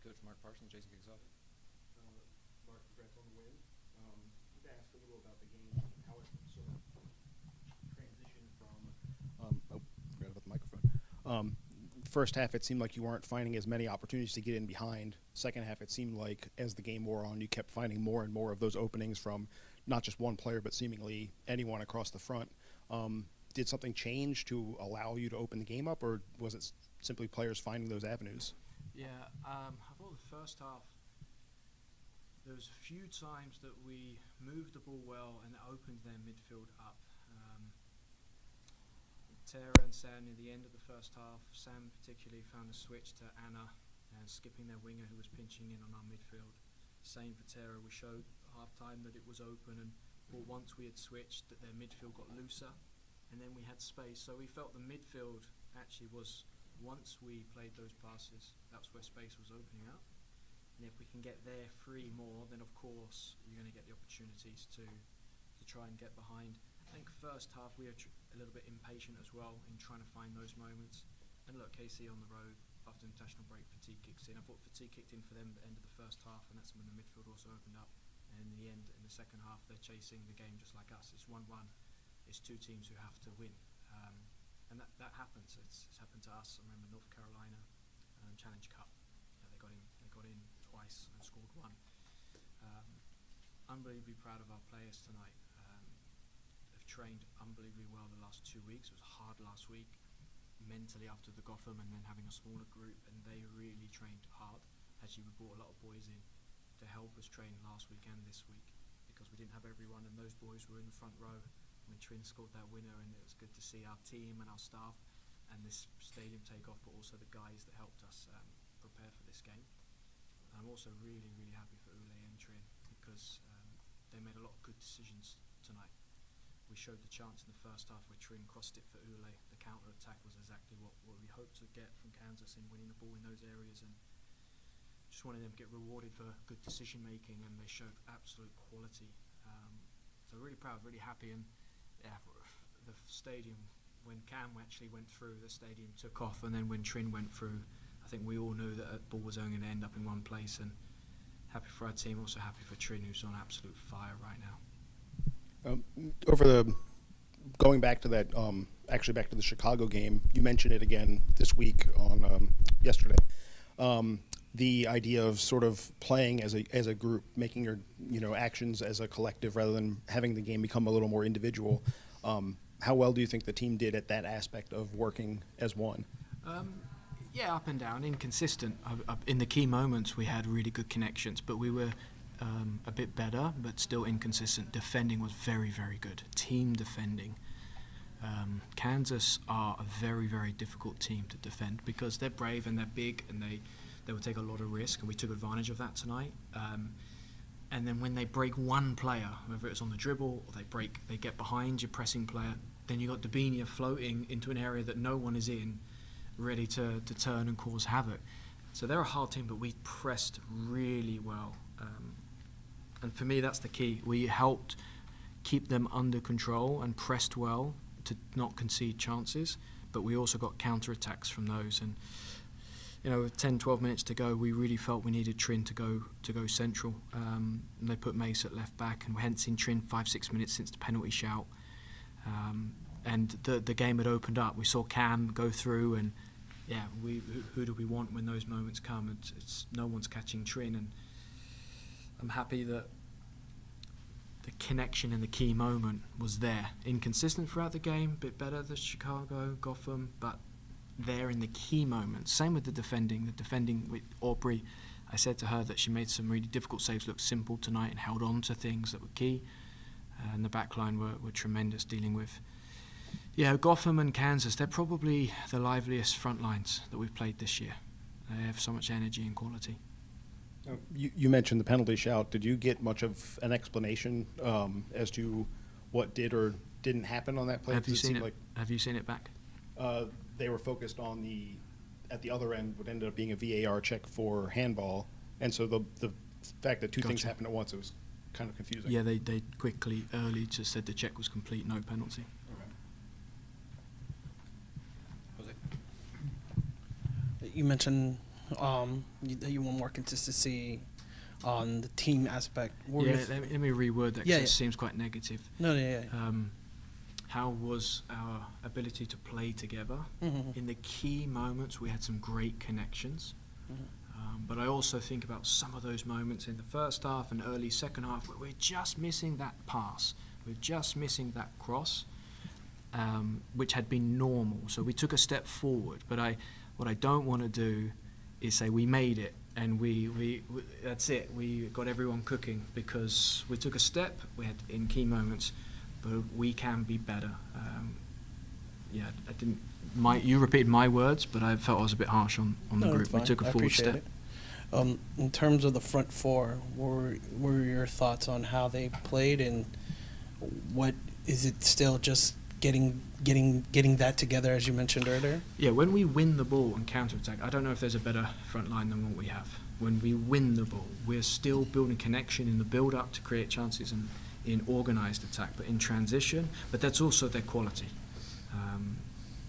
Coach Mark Parsons, Jason kicks off. Mark, congrats on the win. To ask a little about the game, how it sort of transitioned from. Forgot about the microphone. First half, it seemed like you weren't finding as many opportunities to get in behind. Second half, it seemed like as the game wore on, you kept finding more and more of those openings from not just one player, but seemingly anyone across the front. Did something change to allow you to open the game up, or was it simply players finding those avenues? Yeah, I thought the first half, there was a few times that we moved the ball well and opened their midfield up. Tara and Sam near the end of the first half, Sam particularly found a switch to Anna and skipping their winger who was pinching in on our midfield. Same for Tara, we showed half-time that it was open, and once we had switched that their midfield got looser and then we had space. So we felt the midfield actually was, once we played those passes, that's where space was opening up. And if we can get there free more, then of course you're going to get the opportunities to try and get behind. I think first half we were a little bit impatient as well in trying to find those moments. And look, KC on the road after international break, fatigue kicks in. I thought fatigue kicked in for them at the end of the first half, and that's when the midfield also opened up. And in the end, in the second half, they're chasing the game just like us. It's 1-1. It's two teams who have to win. And that happens. It's happened to us. I remember North Carolina Challenge Cup. They got in twice and scored one. Unbelievably proud of our players tonight. They've trained unbelievably well the last 2 weeks. It was hard last week, mentally after the Gotham and then having a smaller group, and they really trained hard. Actually, we brought a lot of boys in to help us train last week and this week because we didn't have everyone, and those boys were in the front row when Trin scored that winner, and it was good to see our team and our staff and this stadium take off, but also the guys that helped us prepare for this game. And I'm also really, really happy for Ule and Trin because they made a lot of good decisions tonight. We showed the chance in the first half where Trin crossed it for Ule. The counter-attack was exactly what we hoped to get from Kansas in winning the ball in those areas, and just wanted them to get rewarded for good decision-making, and they showed absolute quality. So really proud, really happy, and yeah, the stadium, when Cam actually went through, the stadium took off, and then when Trin went through, I think we all knew that the ball was only going to end up in one place, and happy for our team, also happy for Trin, who's on absolute fire right now. Going back to that, actually back to the Chicago game, you mentioned it again this week on yesterday. The idea of sort of playing as a group, making your actions as a collective rather than having the game become a little more individual. How well do you think the team did at that aspect of working as one? Yeah, up and down, inconsistent. In the key moments, we had really good connections, but we were a bit better, but still inconsistent. Defending was very, very good. Team defending. Kansas are a very, very difficult team to defend because they're brave and they're big and they will take a lot of risk, and we took advantage of that tonight. And then when they break one player, whether it's on the dribble or they get behind your pressing player, then you got Dabinia floating into an area that no one is in, ready to turn and cause havoc. So they're a hard team, but we pressed really well. And for me, that's the key. We helped keep them under control and pressed well to not concede chances, but we also got counter-attacks from those. And with 10, 12 minutes to go, we really felt we needed Trin to go central. And they put Mace at left back, and we hadn't seen Trin 5-6 minutes since the penalty shout. And the game had opened up. We saw Cam go through, and yeah, who do we want when those moments come? It's no one's catching Trin, and I'm happy that the connection in the key moment was there. Inconsistent throughout the game, a bit better than Chicago, Gotham, but there in the key moments. Same with the defending. The defending with Aubrey, I said to her that she made some really difficult saves look simple tonight and held on to things that were key. And the back line were tremendous dealing with. Yeah, Gotham and Kansas, they're probably the liveliest front lines that we've played this year. They have so much energy and quality. You mentioned the penalty shout. Did you get much of an explanation as to what did or didn't happen on that play? Have you seen it? Have you seen it back? They were focused on at the other end, what ended up being a VAR check for handball, and so the fact that two things happened at once, it was kind of confusing. Yeah, they quickly, early, just said the check was complete, no penalty. Okay. You mentioned You want more consistency on the team aspect. Let me reword that because it seems quite negative. No, yeah. How was our ability to play together? Mm-hmm. In the key moments, we had some great connections. Mm-hmm. But I also think about some of those moments in the first half and early second half where we're just missing that pass. We're just missing that cross, which had been normal. So we took a step forward. But what I don't want to do is say we made it and we that's it. We got everyone cooking because we took a step. We had in key moments, but we can be better. I didn't. You repeated my words, but I felt I was a bit harsh on the group. We took a forward step. In terms of the front four, what were your thoughts on how they played, and what is it still just getting that together as you mentioned earlier? Yeah, when we win the ball and counter-attack, I don't know if there's a better front line than what we have. When we win the ball, we're still building connection in the build-up to create chances and in organised attack, but in transition. But that's also their quality.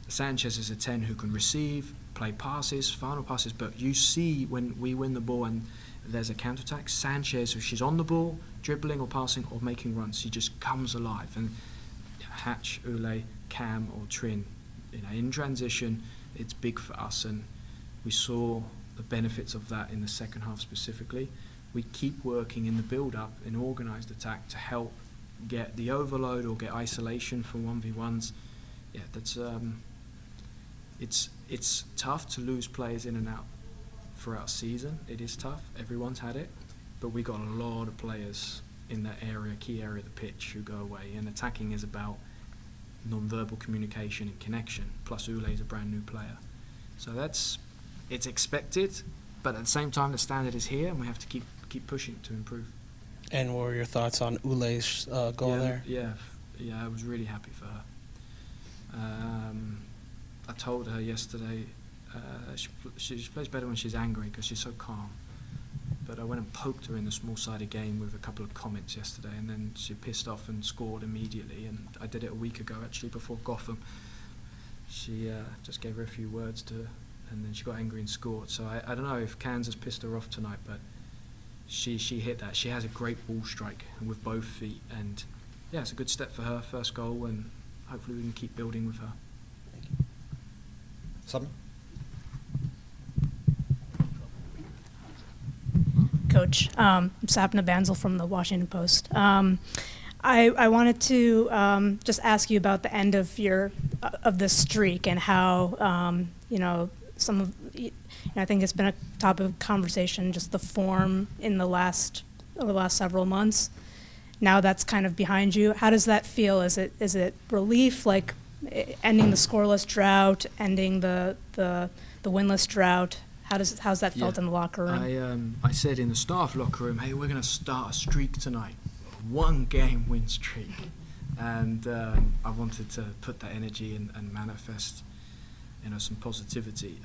Sanchez is a 10 who can receive, play passes, final passes, but you see when we win the ball and there's a counter-attack, Sanchez, if she's on the ball, dribbling or passing or making runs, she just comes alive. And Hatch, Ule, Cam or Trin, in transition, it's big for us, and we saw the benefits of that in the second half specifically. We keep working in the build-up in organised attack to help get the overload or get isolation for 1v1s. Yeah, that's it's tough to lose players in and out throughout a season. It is tough. Everyone's had it, but we got a lot of players in that area, key area of the pitch, who go away. And attacking is about non-verbal communication and connection. Plus, Ule is a brand new player, so it's expected. But at the same time, the standard is here, and we have to keep pushing to improve. And what were your thoughts on Ule's goal there? Yeah, I was really happy for her. I told her yesterday she plays better when she's angry because she's so calm. But I went and poked her in the small-sided game with a couple of comments yesterday, and then she pissed off and scored immediately. And I did it a week ago, actually, before Gotham. She just gave her a few words and then she got angry and scored. So I don't know if Kansas pissed her off tonight, but she hit that. She has a great ball strike with both feet, and yeah, it's a good step for her, first goal, and hopefully we can keep building with her. Thank you. Summer? Coach, Sapna Banzel from the Washington Post. I wanted to just ask you about the end of this streak and how some of I think it's been a topic of conversation, just the form in over the last several months. Now that's kind of behind you. How does that feel? Is it relief, like ending the scoreless drought, ending the winless drought? How's that felt in the locker room? I said in the staff locker room, hey, we're going to start a streak tonight, 1-game win streak, and I wanted to put that energy and manifest, some positivity.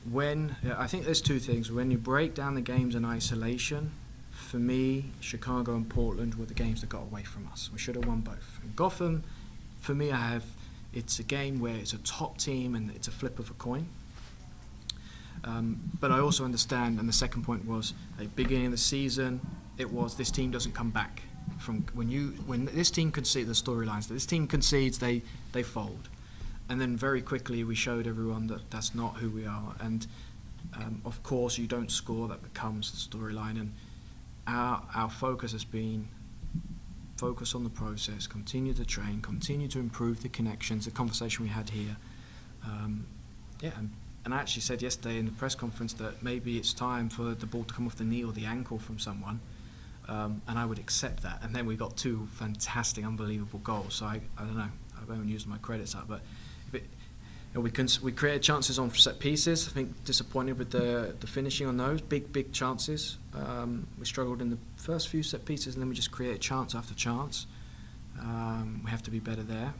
I think there's two things. When you break down the games in isolation, for me, Chicago and Portland were the games that got away from us. We should have won both. And Gotham, for me, it's a game where it's a top team and it's a flip of a coin. But I also understand, and the second point was, at the beginning of the season, it was this team doesn't come back from when this team concedes the storylines. This team concedes, they fold, and then very quickly we showed everyone that that's not who we are. And of course, you don't score, that becomes the storyline. And our focus has been focus on the process, continue to train, continue to improve the connections. The conversation we had here, And I actually said yesterday in the press conference that maybe it's time for the ball to come off the knee or the ankle from someone, and I would accept that. And then we got 2 fantastic, unbelievable goals. So I don't know, I haven't used my credits up, but we created chances on set pieces. I think disappointed with the finishing on those big chances. We struggled in the first few set pieces, and then we just created chance after chance. We have to be better there.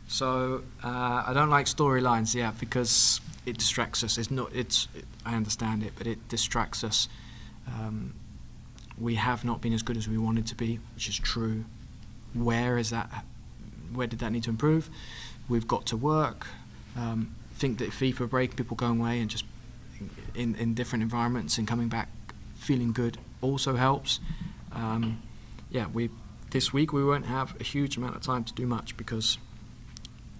So I don't like storylines, because it distracts us. I understand it, but it distracts us. We have not been as good as we wanted to be, which is true. Where did that need to improve? We've got to work. Think that FIFA break, people going away and just in different environments and coming back feeling good also helps. This week we won't have a huge amount of time to do much because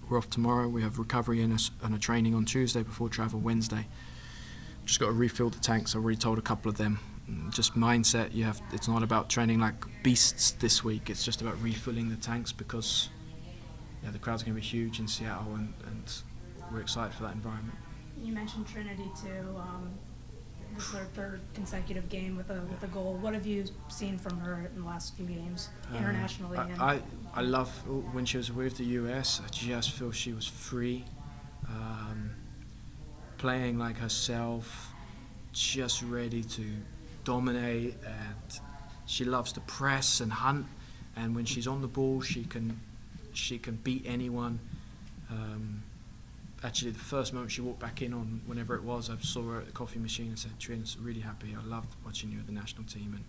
we're off tomorrow. We have recovery and a training on Tuesday before travel Wednesday. Just got to refill the tanks. I already told a couple of them. Just mindset. It's not about training like beasts this week. It's just about refilling the tanks because the crowd's going to be huge in Seattle, and we're excited for that environment. You mentioned Trinity too. This is her third consecutive game with a goal. What have you seen from her in the last few games, internationally? I love when she was with the US. I just feel she was free, playing like herself, just ready to dominate. And she loves to press and hunt. And when she's on the ball, she can beat anyone. Actually, the first moment she walked back in on whenever it was, I saw her at the coffee machine and said, "Trin's really happy. I loved watching you at the national team,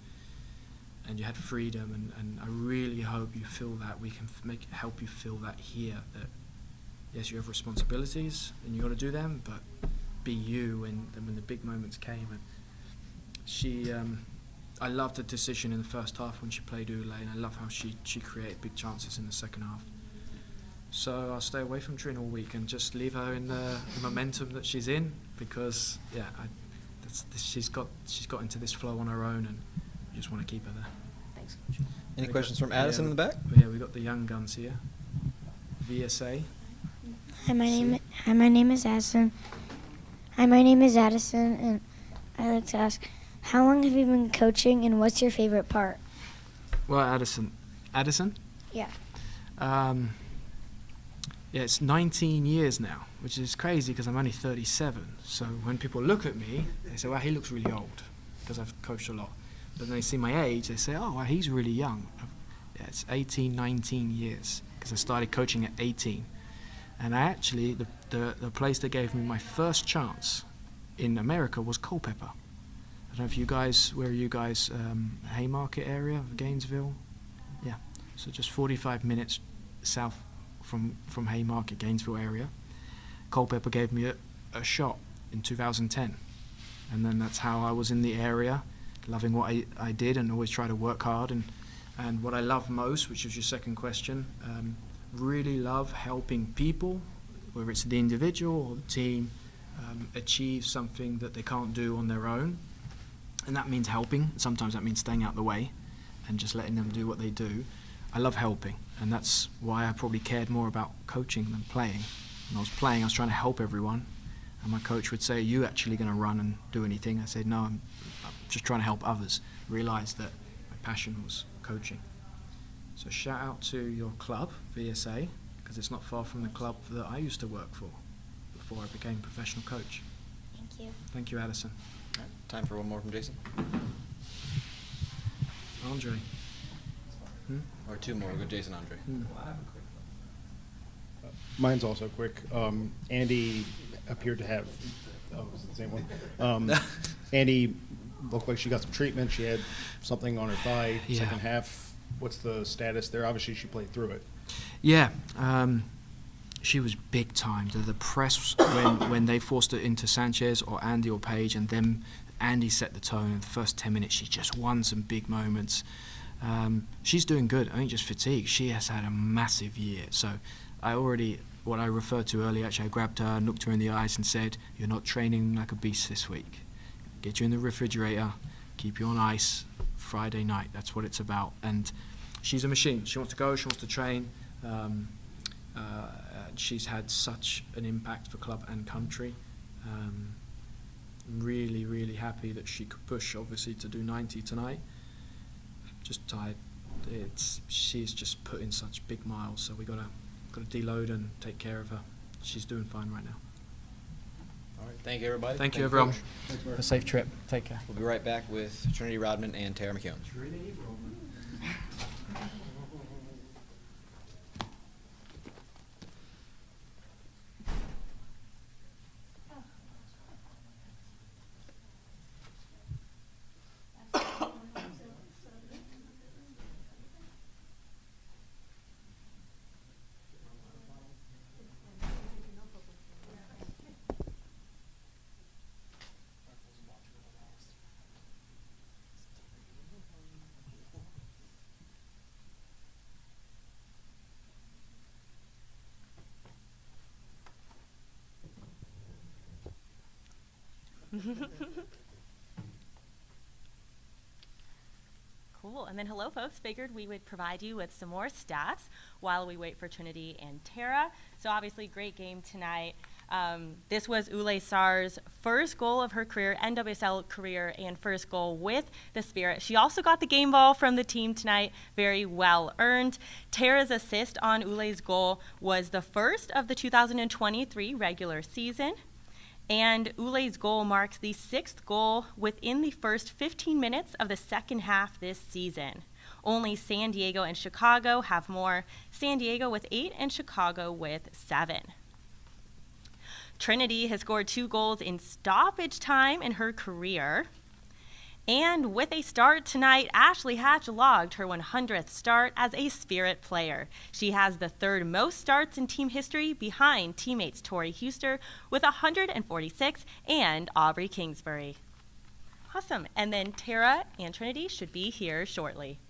and you had freedom, and I really hope you feel that. We can help you feel that here. That yes, you have responsibilities and you got to do them, but be you." And when the big moments came, and she, I loved the decision in the first half when she played Ule, and I love how she created big chances in the second half. So I'll stay away from Trin all week and just leave her in the momentum that she's in because she's got into this flow on her own, and you just want to keep her there. Thanks, Coach. Any questions from Addison in the back? Yeah, we got the young guns here. VSA. Hi, my name is Addison. And I'd like to ask, how long have you been coaching, and what's your favorite part? Well, Addison? Yeah. Yeah, it's 19 years now, which is crazy because I'm only 37. So when people look at me, they say, "Wow, he looks really old," because I've coached a lot. But then they see my age, they say, "Oh, wow, he's really young." Yeah, it's 18, 19 years because I started coaching at 18. And I actually, the place that gave me my first chance in America was Culpeper. I don't know if you guys, where are you guys, Haymarket area of Gainesville? Yeah, so just 45 minutes south from Haymarket, Gainesville area. Culpeper gave me a shot in 2010, and then that's how I was in the area, loving what I did and always try to work hard. And what I love most, which is your second question, really love helping people, whether it's the individual or the team, achieve something that they can't do on their own. And that means helping. Sometimes that means staying out the way and just letting them do what they do. I love helping, and that's why I probably cared more about coaching than playing. When I was playing, I was trying to help everyone, and my coach would say, "Are you actually going to run and do anything?" I said, "No, I'm just trying to help others." Realised that my passion was coaching. So shout out to your club, VSA, because it's not far from the club that I used to work for before I became a professional coach. Thank you. Thank you, Addison. All right, time for one more from Jason. Andre. Or two more. We'll go Jason, Andre. Mine's also quick. Andy appeared to have. Oh, is it the same one? Andy looked like she got some treatment. She had something on her thigh. Yeah. Second half. What's the status there? Obviously, she played through it. Yeah, she was big time. The press when they forced it into Sanchez or Andy or Paige, and then Andy set the tone. In the first 10 minutes, she just won some big moments. She's doing good. I think just fatigue. She has had a massive year. So what I referred to earlier, actually I grabbed her and looked her in the eyes and said, "You're not training like a beast this week. Get you in the refrigerator, keep you on ice, Friday night." That's what it's about. And she's a machine. She wants to go, she wants to train. She's had such an impact for club and country. I'm really, really happy that she could push, obviously, to do 90 tonight. Just tired. She's just put in such big miles, so we gotta deload and take care of her. She's doing fine right now. All right, thank you, everybody. Thank you, everyone. Coach. Have a safe trip. Take care. We'll be right back with Trinity Rodman and Tara McKeown. Cool. And then hello, folks. Figured we would provide you with some more stats while we wait for Trinity and Tara. So obviously, great game tonight. This was Ule Sar's first goal of her career, NWSL career, and first goal with the Spirit. She also got the game ball from the team tonight, very well earned. Tara's assist on Ule's goal was the first of the 2023 regular season. And Ule's goal marks the 6th goal within the first 15 minutes of the second half this season. Only San Diego and Chicago have more. San Diego with 8 and Chicago with 7. Trinity has scored 2 goals in stoppage time in her career. And with a start tonight, Ashley Hatch logged her 100th start as a Spirit player. She has the 3rd most starts in team history behind teammates Tori Huster with 146 and Aubrey Kingsbury. Awesome. And then Tara and Trinity should be here shortly.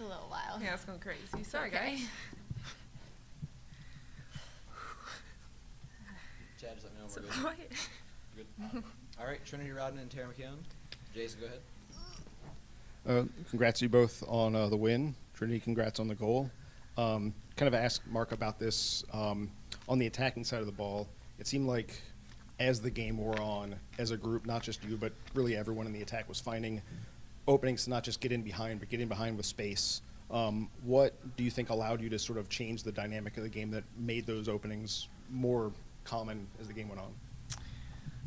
a little while. Yeah, it's going crazy. Sorry, Okay. guys. Chad, just let me know So when we're quiet. good. Good. All right, Trinity Rodman and Tara McKeown. Jason, go ahead. Congrats to you both on the win. Trinity, congrats on the goal. Kind of ask Mark about this on the attacking side of the ball. It seemed like as the game wore on, as a group, not just you, but really everyone in the attack was finding openings to not just get in behind, but get in behind with space. What do you think allowed you to sort of change the dynamic of the game that made those openings more common as the game went on?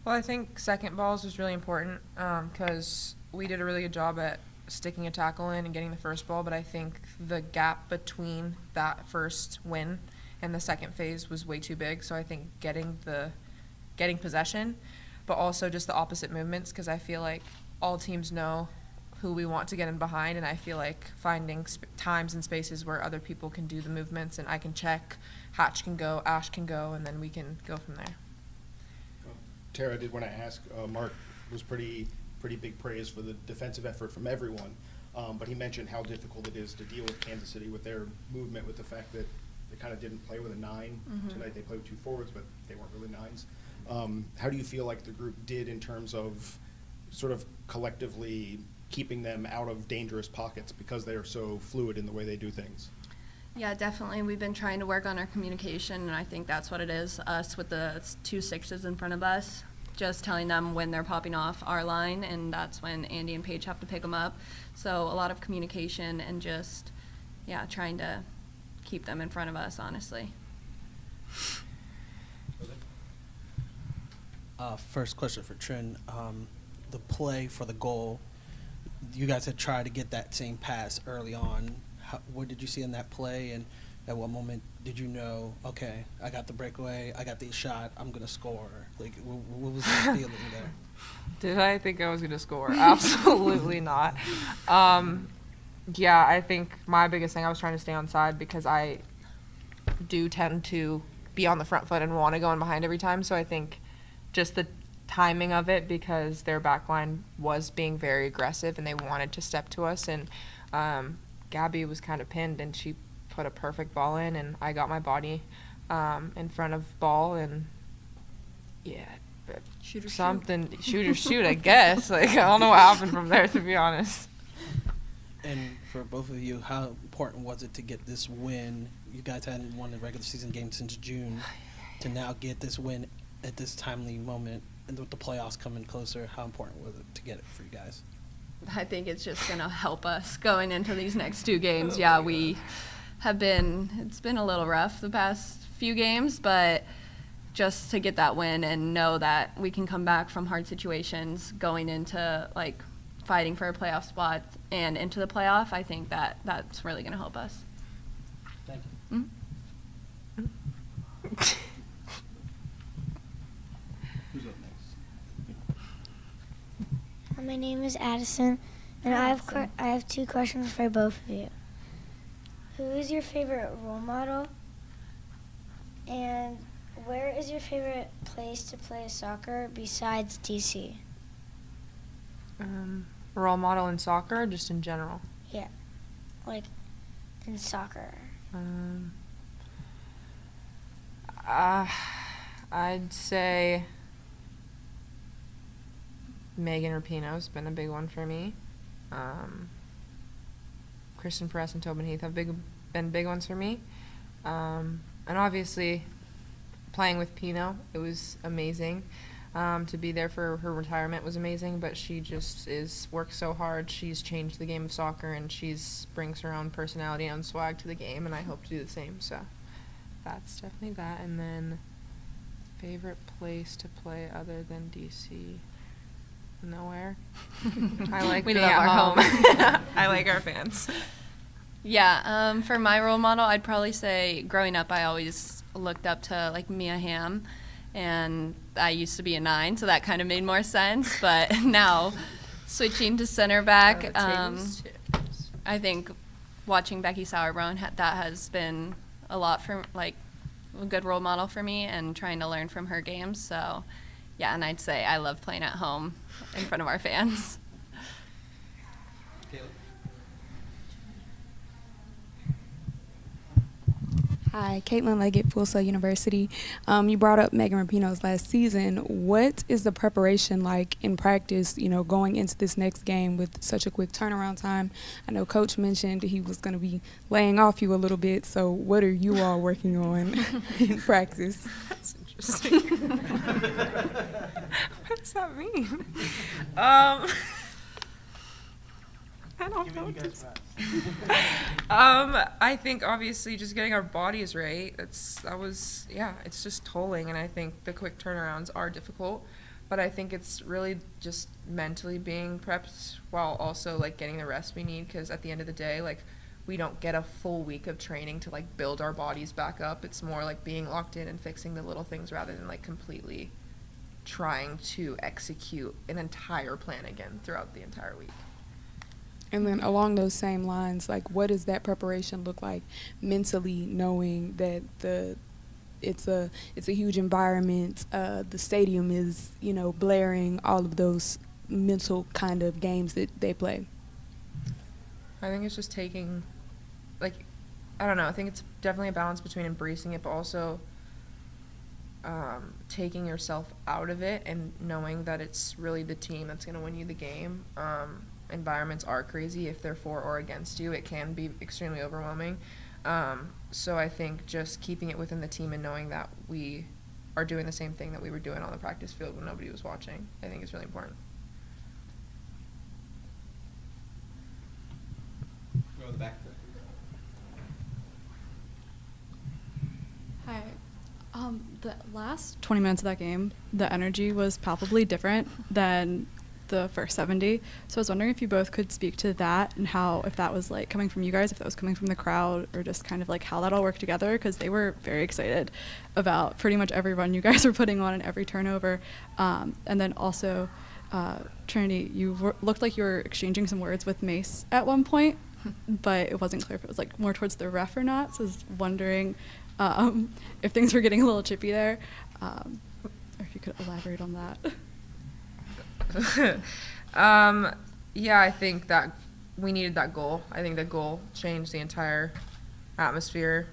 Well, I think second balls was really important because we did a really good job at sticking a tackle in and getting the first ball, but I think the gap between that first win and the second phase was way too big. So I think getting possession, but also just the opposite movements, because I feel like all teams know who we want to get in behind, and I feel like finding times and spaces where other people can do the movements and I can check, Hatch can go, Ash can go, and then we can go from there. Tara, I did want to ask, Mark was pretty big praise for the defensive effort from everyone, but he mentioned how difficult it is to deal with Kansas City with their movement, with the fact that they kind of didn't play with a 9 tonight. They played with 2 forwards, but they weren't really 9s. How do you feel like the group did in terms of sort of collectively keeping them out of dangerous pockets because they are so fluid in the way they do things? Yeah, definitely. We've been trying to work on our communication, and I think that's what it is. Us with the 2 6s in front of us, just telling them when they're popping off our line, and that's when Andy and Paige have to pick them up. So a lot of communication and just, yeah, trying to keep them in front of us, honestly. First question for Trin. The play for the goal, you guys had tried to get that same pass early on. What did you see in that play, and at what moment did you know, okay, I got the breakaway, I got the shot, I'm going to score? Like, what was the feeling there? Did I think I was going to score? Absolutely not. Yeah, I think my biggest thing, I was trying to stay on side because I do tend to be on the front foot and want to go in behind every time. So I think just the timing of it, because their back line was being very aggressive and they wanted to step to us. And Gabby was kind of pinned and she put a perfect ball in, and I got my body in front of ball, and yeah, shoot or shoot, I guess. Like, I don't know what happened from there, to be honest. And for both of you, how important was it to get this win? You guys hadn't won a regular season game since June. To now get this win at this timely moment, and with the playoffs coming closer, how important was it to get it for you guys? I think it's just going to help us going into these next 2 games. Yeah, it's been a little rough the past few games, but just to get that win and know that we can come back from hard situations going into, like, fighting for a playoff spot and into the playoff, I think that's really going to help us. Thank you. Who's up next? My name is Addison, and I have 2 questions for both of you. Who is your favorite role model, and where is your favorite place to play soccer besides DC? Role model in soccer, or just in general? Yeah, like in soccer. I'd say Megan Rapinoe's been a big one for me. Kristen Press and Tobin Heath have been big ones for me. And obviously, playing with Pino, it was amazing. To be there for her retirement was amazing, but she just works so hard. She's changed the game of soccer, and brings her own personality and swag to the game, and I hope to do the same. So that's definitely that. And then favorite place to play other than DC? Nowhere. I like We being love at our home. I like our fans. Yeah, for my role model, I'd probably say growing up I always looked up to, like, Mia Hamm, and I used to be a 9, so that kind of made more sense. But now switching to center back, I think watching Becky Sauerbrunn, that has been a lot for, like, a good role model for me, and trying to learn from her games. So yeah, and I'd say I love playing at home in front of our fans. Caleb? Hi, Caitlin Leggett, Full Sail University. You brought up Megan Rapinoe's last season. What is the preparation like in practice, going into this next game with such a quick turnaround time? I know Coach mentioned he was going to be laying off you a little bit, so what are you all working on in practice? That's interesting. What does that mean? I don't know. I think obviously just getting our bodies right. It's just tolling, and I think the quick turnarounds are difficult, but I think it's really just mentally being prepped while also like getting the rest we need, because at the end of the day, like, we don't get a full week of training to like build our bodies back up. It's more like being locked in and fixing the little things rather than like completely trying to execute an entire plan again throughout the entire week. And then along those same lines, like, what does that preparation look like mentally, knowing that it's a huge environment, the stadium is, blaring, all of those mental kind of games that they play? I think it's just taking, like, I don't know, I think it's definitely a balance between embracing it but also taking yourself out of it and knowing that it's really the team that's going to win you the game. Environments are crazy. If they're for or against you, it can be extremely overwhelming. So I think just keeping it within the team and knowing that we are doing the same thing that we were doing on the practice field when nobody was watching, I think is really important. Go in the back. Hi. The last 20 minutes of that game, the energy was palpably different than the first 70. So I was wondering if you both could speak to that and how, if that was like coming from you guys, if that was coming from the crowd, or just kind of like how that all worked together, because they were very excited about pretty much every run you guys were putting on and every turnover. And then also, Trinity, you looked like you were exchanging some words with Mace at one point, but it wasn't clear if it was like more towards the ref or not. So I was wondering if things were getting a little chippy there, or if you could elaborate on that. Yeah, I think that we needed that goal. I think that goal changed the entire atmosphere,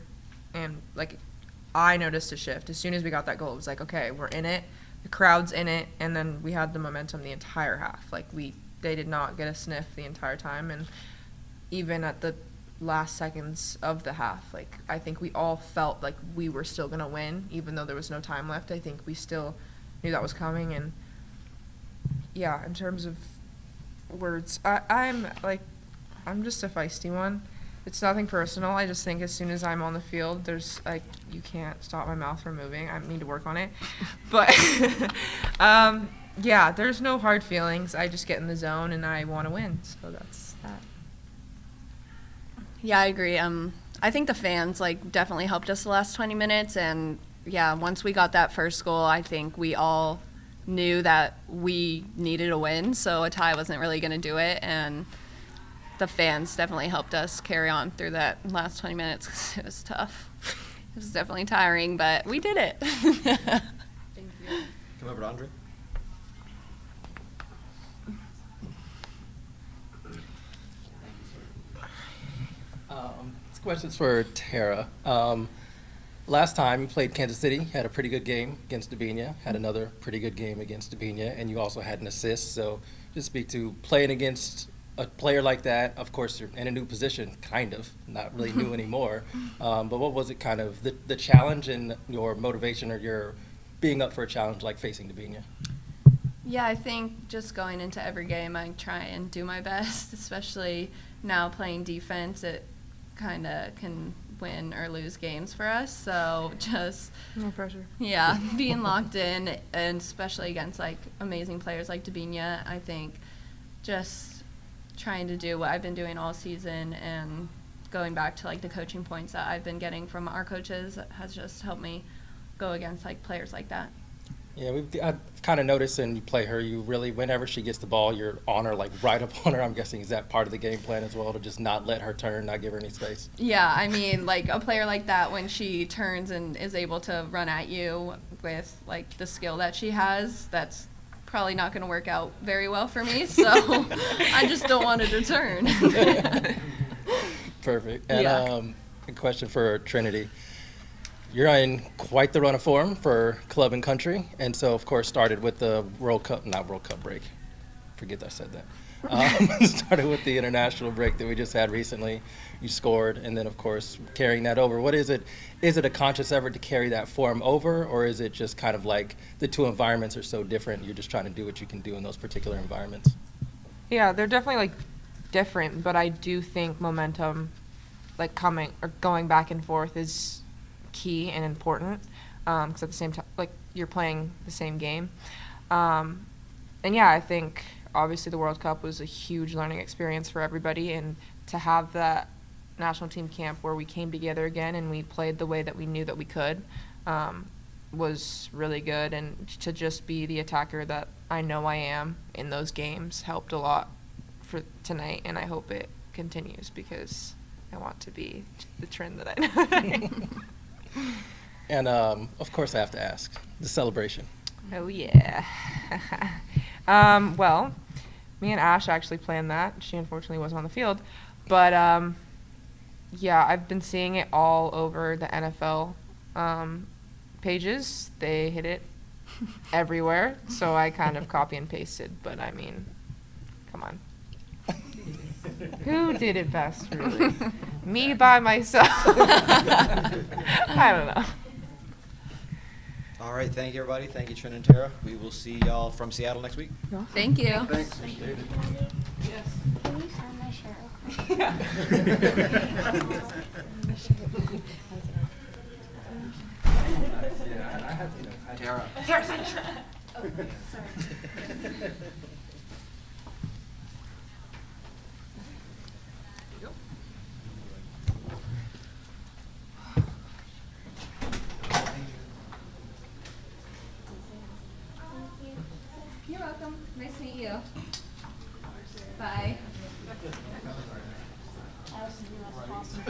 and like, I noticed a shift as soon as we got that goal. It was like, okay, we're in it, the crowd's in it, and then we had the momentum the entire half. Like, they did not get a sniff the entire time, and even at the last seconds of the half, like, I think we all felt like we were still gonna win even though there was no time left. I think we still knew that was coming. And yeah, in terms of words, I'm just a feisty one. It's nothing personal. I just think as soon as I'm on the field, there's like, you can't stop my mouth from moving. I need to work on it. But yeah, there's no hard feelings. I just get in the zone and I want to win. So that's that. Yeah, I agree. I think the fans like definitely helped us the last 20 minutes, and yeah, once we got that first goal, I think we all knew that we needed a win, so a tie wasn't really going to do it, and the fans definitely helped us carry on through that last 20 minutes because it was tough. It was definitely tiring, but we did it. Thank you. Come over to Andre. This question's for Tara. Last time you played Kansas City, had a pretty good game against Davinia, had another pretty good game against Davinia, and you also had an assist. So just speak to playing against a player like that. Of course, you're in a new position, kind of, not really new anymore. But what was it kind of, the challenge and your motivation, or your being up for a challenge like facing Davinia? Yeah, I think just going into every game, I try and do my best, especially now playing defense. It kind of can win or lose games for us, so just no pressure. Yeah, being locked in, and especially against like amazing players like Davinia, I think just trying to do what I've been doing all season and going back to like the coaching points that I've been getting from our coaches has just helped me go against like players like that. Yeah, I've kind of noticed, and you play her, you really, whenever she gets the ball, you're on her, like right up on her. I'm guessing, is that part of the game plan as well, to just not let her turn, not give her any space? Yeah, I mean, like a player like that, when she turns and is able to run at you with like the skill that she has, that's probably not going to work out very well for me. So I just don't want her to turn. Perfect. And yeah. A question for Trinity. You're in quite the run of form for club and country, and so of course started with the not World Cup break. Forget I said that. Started with the international break that we just had recently. You scored, and then of course carrying that over. What is it? Is it a conscious effort to carry that form over, or is it just kind of like the two environments are so different? You're just trying to do what you can do in those particular environments. Yeah, they're definitely like different, but I do think momentum, like coming or going back and forth, is key and important, because at the same time, like, you're playing the same game. And yeah, I think obviously the World Cup was a huge learning experience for everybody, and to have that national team camp where we came together again and we played the way that we knew that we could was really good, and to just be the attacker that I know I am in those games helped a lot for tonight, and I hope it continues because I want to be the trend that I know. And of course I have to ask, the celebration. Oh yeah. Well, me and Ash actually planned that. She unfortunately wasn't on the field, but yeah, I've been seeing it all over the NFL pages. They hit it everywhere, so I kind of copy and pasted, but I mean, come on. Who did it best, really? Me by myself. I don't know. All right, thank you, everybody. Thank you, Trin and Tara. We will see y'all from Seattle next week. Thank you. Thanks. Can you sign my shirt? Tara. You're welcome. Nice to meet you. Bye. That was awesome.